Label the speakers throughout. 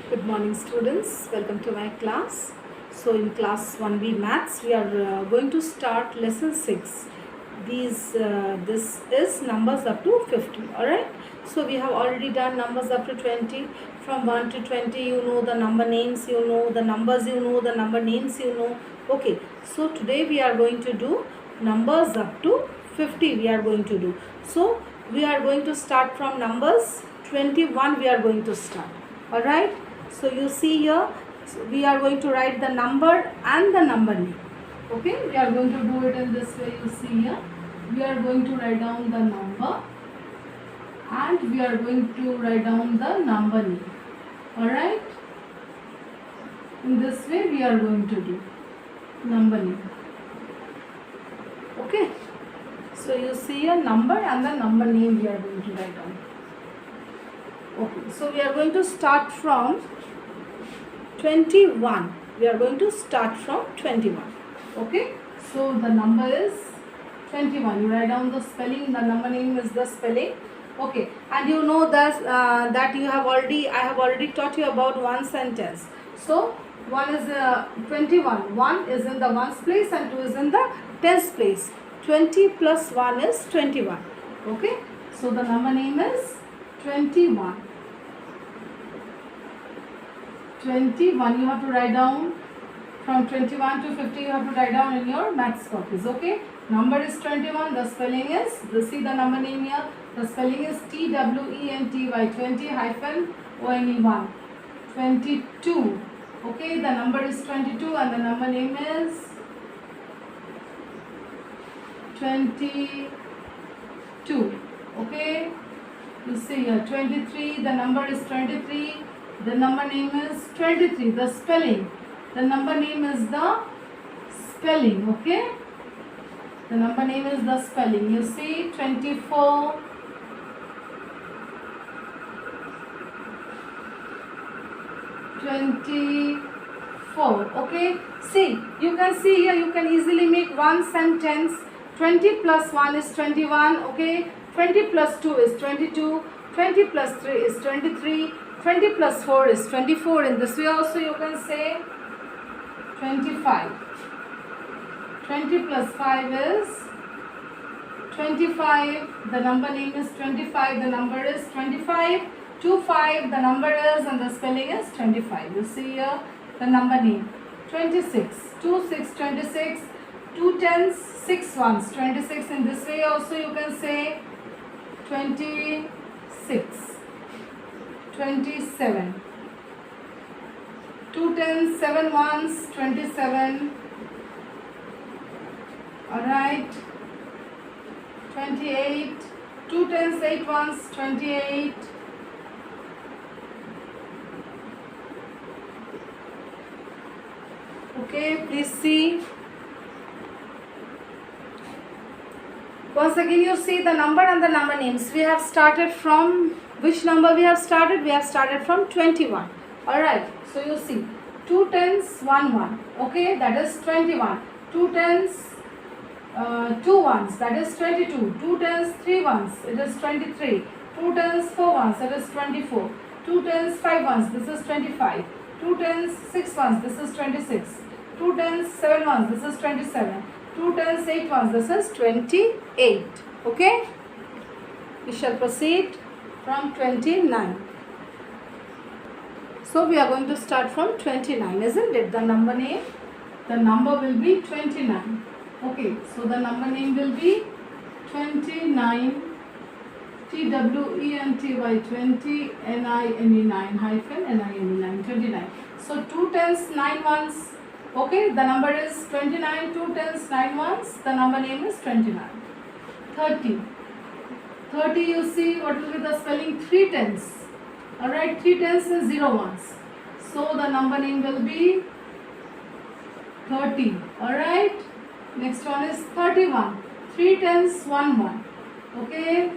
Speaker 1: Good morning students, welcome to my class. So in class 1B maths we are going to start lesson 6. This is numbers up to 50, alright. So we have already done numbers up to 20. From 1 to 20 you know the number names, you know the numbers, you know the number names, you know. Okay, so today we are going to do numbers up to 50 we are going to do. So we are going to start from numbers 21 we are going to start, alright. So you see here, we are going to write the number and the number name. Okay, we are going to do it in this way. You see here, we are going to write down the number and we are going to write down the number name. Alright, in this way we are going to do number name. Okay, so you see a number and the number name we are going to write down. Okay, so we are going to start from 21. We are going to start from 21. Okay, so the number is 21. You write down the spelling, the number name is the spelling. Okay, and you know that you have already, I have already taught you about one sentence. So one is 21. One is in the ones place and two is in the tens place. 20 plus 1 is 21. Okay, so the number name is 21. 21 you have to write down. From 21 to 50 you have to write down in your maths copies. Okay, number is 21. The spelling is, see the number name here, the spelling is TWENTY, 20 hyphen ONE1, 22. Okay, the number is 22 and the number name is 22. Okay, you see here 23. The number is 23. The number name is 23. The spelling, the number name is the spelling. Okay, the number name is the spelling. You see 24. 24. Okay, see, you can see here, you can easily make one sentence. 20 plus 1 is 21. Okay, 20 plus 2 is 22. 20 plus 3 is 23. 20 plus 4 is 24. In this way also you can say 25. 20 plus 5 is 25. The number name is 25. The number is 25. 25 the number is and the spelling is 25. You see here the number name 26. 2 6 26. 2 tens 6 ones 26. In this way also you can say 26. 27. 2 tens 7 ones 27. Alright, 28. 2 tens 8 ones 28. Okay, please see. Once again you see the number and the number names. We have started from which number we have started? We have started from 21. Alright, so you see 2 tens 1 1. Okay, that is 21. 2 tens 2 ones, that is 22. 2 tens 3 ones, it is 23. 2 tens 4 ones, that is 24. 2 tens 5 ones, this is 25. 2 tens 6 ones, this is 26. 2 tens 7 ones, this is 27. 2 tens 8 ones, this is 28. Okay, we shall proceed from 29. So we are going to start from 29, isn't it? The number name, the number will be 29. Okay, so the number name will be 29. TWENTY, 20 NINE hyphen NINE 29. So 2 tens 9 ones. Okay, the number is 29. 2 tens 9 ones. The number name is 29. 30. 30 you see what will be the spelling? 3 tens. Alright, 3 tens is 0 ones. So the number name will be 30. Alright, next one is 31. 3 tens 1 1. Okay,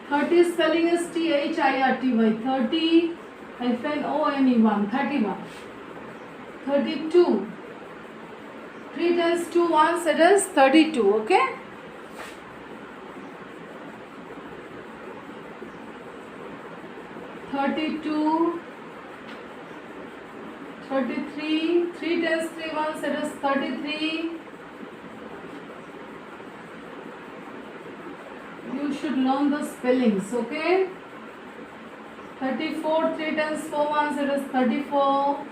Speaker 1: 30 spelling is THIRTY, 30 hyphen ONE1, 31. 32. 3 tens 2 ones, it is 32. Okay, 32. 33. 3 tens 3 ones, it is 33. You should learn the spellings, okay? 34. 3 tens 4 ones, it is 34.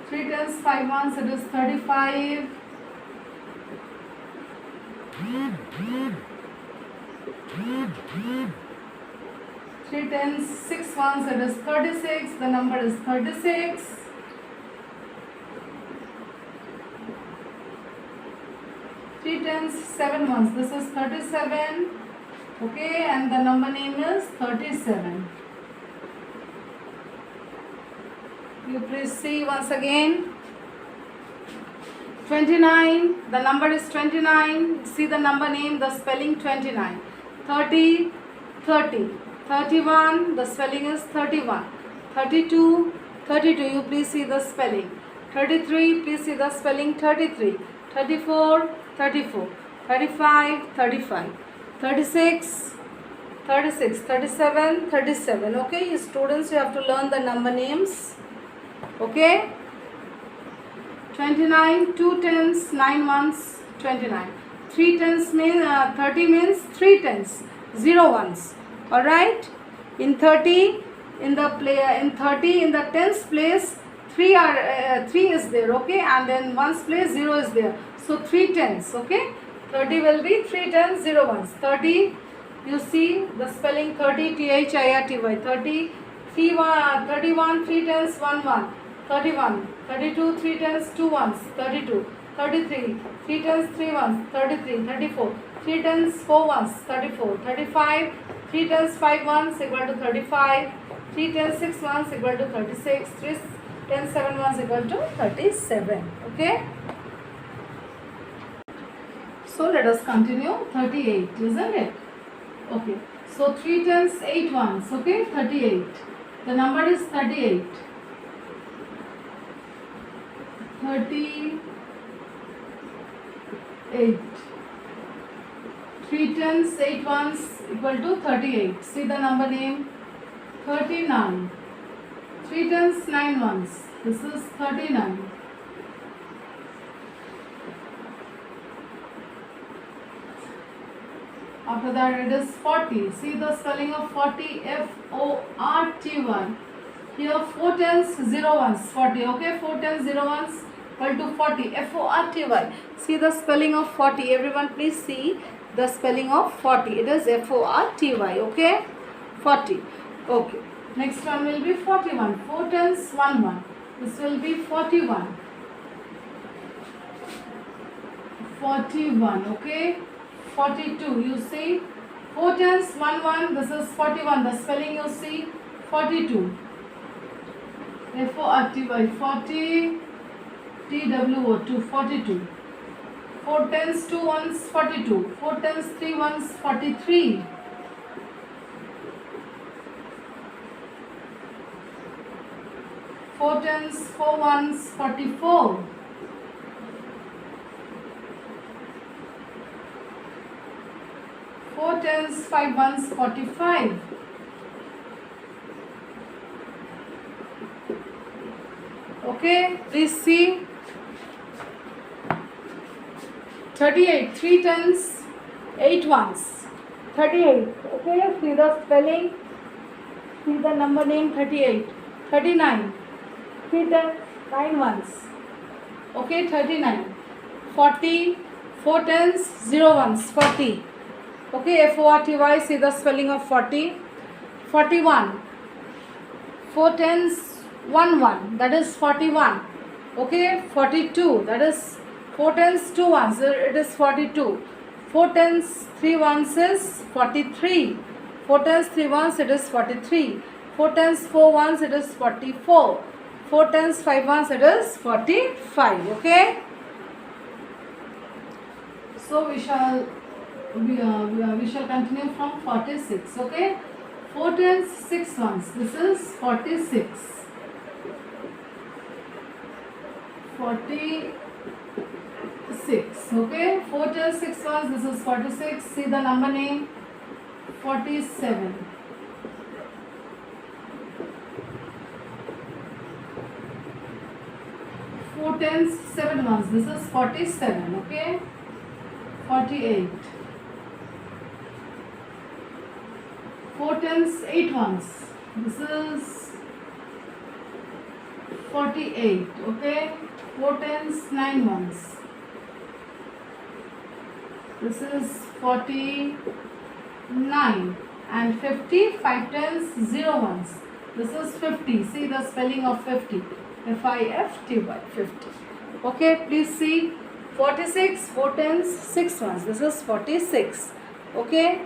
Speaker 1: 3 tens 5 ones, it is 35. 3 tens 6 ones, it is 36. The number is 36. 3 tens 7 ones, this is 37. Okay, and the number name is 37. You please see once again. 29, the number is 29. See the number name, the spelling 29. 30, 30. 31, the spelling is 31. 32, 32. You please see the spelling. 33, please see the spelling 33. 34, 34. 35, 35. 36, 36. 37, 37. Okay, you students, you have to learn the number names. Okay. 29, 2 tens, 9 ones, 29. 3 tens means 30 means 3 tens, 0 ones. All right. In 30, in the tens place, 3 is there. Okay, and then ones place 0 is there. So 3 tens. Okay. 30 will be 3 tens, 0 ones. 30. You see the spelling 30, THIRTY. 30. 31, 3 tens, 1 1. 31, 32, 3 tens, 2 ones, 32, 33, 3 tens, 3 ones, 33, 34, 3 tens, 4 ones, 34, 35, 3 tens, 5 ones equal to 35, 3 tens, 6 ones equal to 36, 3 tens, 7 ones equal to 37. Okay. So let us continue. 38, isn't it? Okay. So 3 tens, 8 ones. Okay. 38. The number is 38. 38. 3 tens, 8 ones equal to 38. See the number name 39. 3 tens, 9 ones. This is 39. After that it is 40. See the spelling of 40, FORTY. Here 4 tens, 0 ones, 40. Okay, 4 tens, 0 ones equal to 40, FORTY. See the spelling of 40. Everyone please see the spelling of 40. It is FORTY. Okay, 40. Okay, next one will be 41. 4 tens, 1 1. This will be 41. 41. Okay, 42. You see 4 tens, 1 1. This is 41. The spelling you see 42. FORTY. 40. TWO2. 42. 4 tens, 2 ones, 42. 4 tens, 3 ones, 43. 4 tens, 4 ones, 44. 4 tens, 5 ones, 45. Okay, please see 38. 3 tens, 8 ones, 38. Okay, see the spelling, see the number name 38. 39. 3 tens, 9 ones. Okay, 39. 40. 4 tens, 0 ones, 40. Okay, FORTY. See the spelling of 40. 41. 4 tens, 1 1, that is 41. Okay, 42, that is 4 tens, 2 ones, it is 42. 4 tens, 3 ones is 43. 4 tens, 3 ones, it is 43. 4 tens, 4 ones, it is 44. 4 tens, 5 ones, it is 45. Okay, so we shall continue from 46. Okay, 4 tens, 6 ones, this is 46. 46. 46. Okay, 4 tens 6 ones, this is 46. See the number name, 47. 4 tens 7 ones, this is 47. Okay, 48. 4 tens 8 ones, this is 48. Okay, 4 tens 9 ones, this is 49. And 50, 5 tens 0 ones, this is 50. See the spelling of 50, F-I-F-T-Y, 50. Okay, please see 46, 4 tens 6 ones, this is 46. Okay,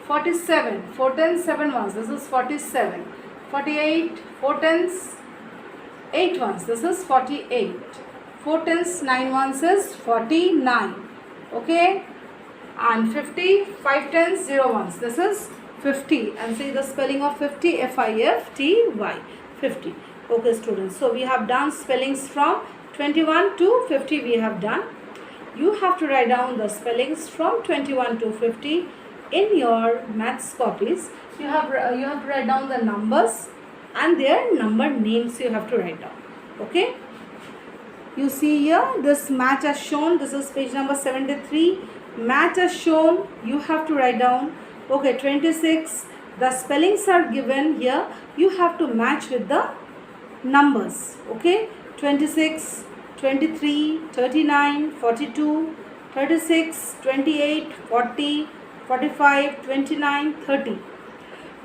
Speaker 1: 47, 4 tens 7 ones, this is 47. 48, 4 tens 8 ones, this is 48. 4 tens 9 ones is 49. Okay, and 50, 5 tens 0 ones, this is 50. And see the spelling of 50, F-I-F-T-Y, 50. Okay students, so we have done spellings from 21 to 50 we have done. You have to write down the spellings from 21 to 50 in your maths copies. You have to write down the numbers and their number names you have to write down. Okay, you see here this match as shown, this is page number 73. Match as shown, you have to write down. Okay, 26, the spellings are given here, you have to match with the numbers. Okay, 26, 23, 39, 42, 36, 28, 40, 45, 29, 30.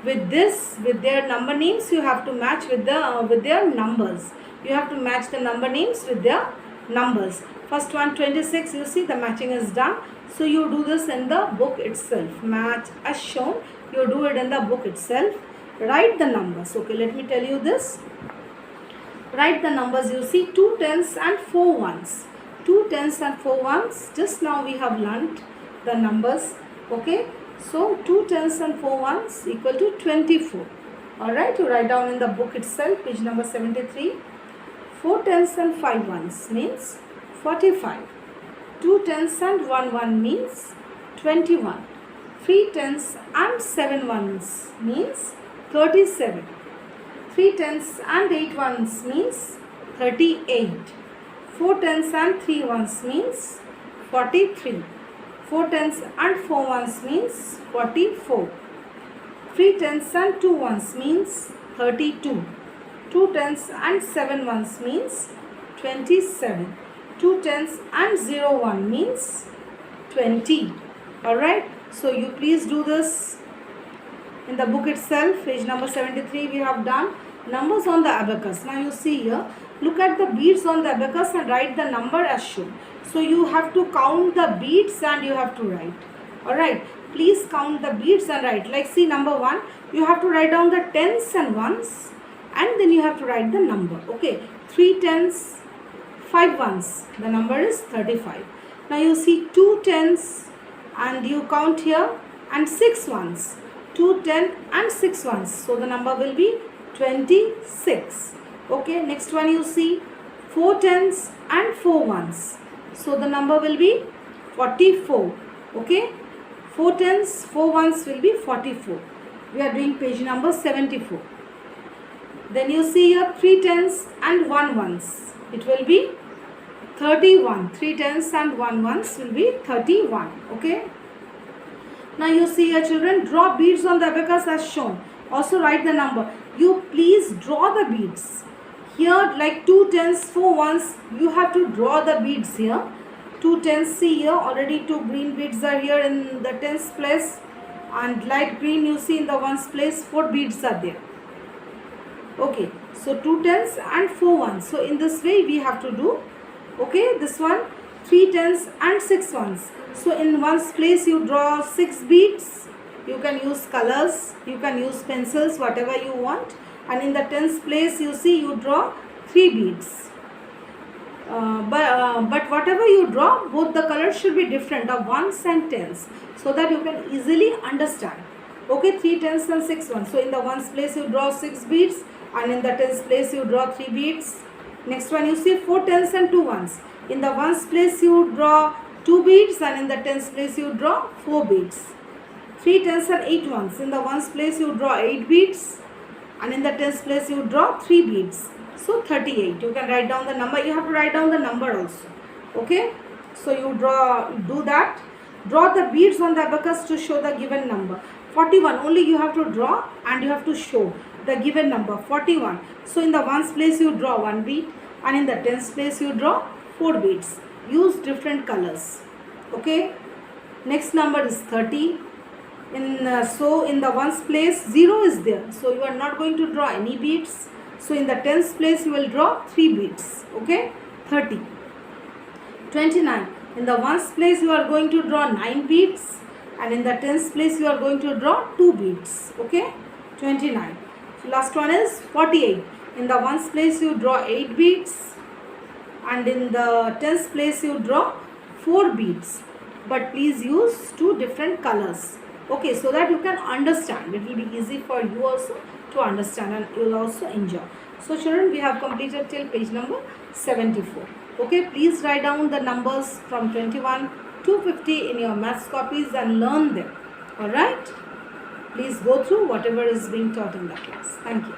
Speaker 1: With this, with their number names, you have to match with their numbers. You have to match the number names with their numbers. First one, 26, you see the matching is done. So you do this in the book itself. Match as shown, you do it in the book itself. Write the numbers. Okay, let me tell you this. Write the numbers. You see 2 tens and 4 ones. 2 tens and 4 ones. Just now we have learnt the numbers. Okay, so 2 tens and 4 ones equal to 24. Alright, you write down in the book itself, page number 73. 4 tens and 5 ones means 45. 2 tens and 1 one means 21. 3 tens and 7 ones means 37. 3 tens and 8 ones means 38. 4 tens and 3 ones means 43. 4 tens and 4 ones means 44. 3 tens and 2 ones means 32. 2 tens and 7 ones means 27. 2 tens and 0 1 means 20. Alright, so you please do this in the book itself, page number 73 we have done. Numbers on the abacus. Now you see here, look at the beads on the abacus and write the number as shown. So you have to count the beads and you have to write. Alright, please count the beads and write. Like see number 1, you have to write down the tens and ones and then you have to write the number. Okay, 3 tens, 5 ones, the number is 35. Now you see 2 tens and you count here and 6 ones. 2 10 and 6 ones. So the number will be 26. Okay, next one you see 4 tens and 4 ones. So the number will be 44. Okay, 4 tens, 4 ones will be 44. We are doing page number 74. Then you see here 3 tens and 1 ones. It will be 31. 3 tens and 1 ones will be 31. Okay. Now you see here children, draw beads on the abacus as shown. Also write the number. You please draw the beads. Here like 2 tens, 4 ones, you have to draw the beads here. 2 tens, see here already 2 green beads are here in the tens place. And light green you see in the ones place 4 beads are there. Okay, so 2 tens and 4 ones. So in this way we have to do. Okay, this one 3 tens and 6 ones. So in ones place you draw 6 beads. You can use colors, you can use pencils, whatever you want. And in the tens place you see you draw 3 beads. But whatever you draw, both the colors should be different of ones and tens, so that you can easily understand. Okay, 3 tens and 6 ones. So in the ones place you draw 6 beads and in the tens place you draw 3 beads. Next one you see 4 tens and 2 ones. In the ones place you draw 2 beads, and in the tens place you draw 4 beads. 3 tens are 8 ones. In the ones place you draw 8 beads, and in the tens place you draw 3 beads. So 38. You can write down the number. You have to write down the number also. Okay. So you do that. Draw the beads on the abacus to show the given number. 41. Only you have to draw and you have to show the given number. 41. So in the ones place you draw 1 bead, and in the tens place you draw 4 beads. Use different colors. Okay. Next number is 30. So in the ones place 0 is there. So you are not going to draw any beads. So in the tens place you will draw 3 beads. Okay. 30. 29. In the ones place you are going to draw 9 beads, and in the tens place you are going to draw 2 beads. Okay. 29. Last one is 48. In the ones place you draw 8 beads, and in the tens place you draw 4 beads. But please use 2 different colors. Okay, so that you can understand. It will be easy for you also to understand, and you will also enjoy. So children, we have completed till page number 74. Okay, please write down the numbers from 21 to 50 in your maths copies and learn them. Alright? Please go through whatever is being taught in the class. Thank you.